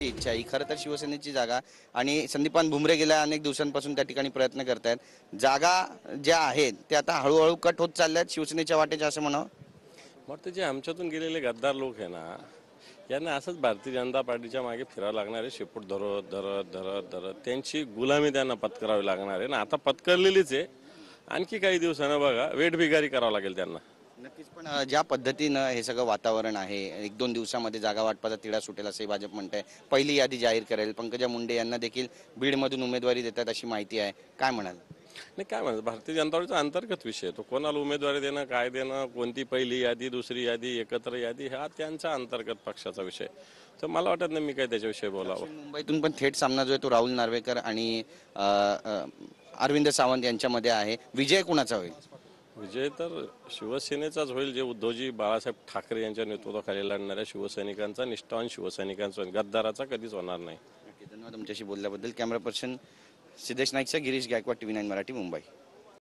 इच्छा ही खरं तर शिवसेनेची जागा आणि संदीपान भुमरे गेल्या अनेक दिवसांपासून त्या ठिकाणी प्रयत्न करतायत। जागा ज्या आहेत त्या आता हळूहळू कट होत चालल्यात शिवसेनेच्या वाटेच्या असं म्हणावं। मग जे आमच्यातून गेलेले गद्दार लोक आहे ना, यांना असंच भारतीय जनता पार्टीच्या मागे फिरावं लागणार आहे। शेपूट धरत धरत धरत धरत त्यांची गुलामी त्यांना पत्करावी लागणार आहे ना। आता पत्करलेलीच आहे, आणखी काही दिवसानं बघा वेठबिगारी करावं लागेल त्यांना। नक्कीच, पण ज्या पद्धतीनं हे सगळं वातावरण आहे, एक दोन दिवसामध्ये जागा वाटपाचा तिढा सुटेल असंही भाजप म्हणतंय। पहिली यादी जाहीर करेल, पंकजा मुंडे यांना देखील बीडमधून उमेदवारी देतात अशी माहिती आहे, काय म्हणाल? नाही, काय म्हणतात, भारतीय जनता पार्टीचा अंतर्गत विषय आहे तो। कोणाला उमेदवारी देणं, काय देणं, कोणती पहिली यादी, दुसरी यादी, एकत्र यादी, हा त्यांचा अंतर्गत पक्षाचा विषय। तर मला वाटत नाही मी काय त्याच्याविषयी बोलावं। मुंबईतून पण थेट सामना जो आहे तो राहुल नार्वेकर आणि अरविंद सावंत यांच्यामध्ये आहे। विजय कुणाचा होईल? विजय तर शिवसेनेचाच होईल, जे उद्धवजी बाळासाहेब ठाकरे यांच्या नेतृत्वाखाली लढणाऱ्या शिवसैनिकांचा, निष्ठावान शिवसैनिकांचा होईल। गद्दाराचा कधीच होणार नाही। धन्यवाद तुमच्याशी बोलल्याबद्दल। कॅमेरा पर्सन सिद्धेश नाईकचा गिरीश गायकवाड, TV9 मराठी, मुंबई।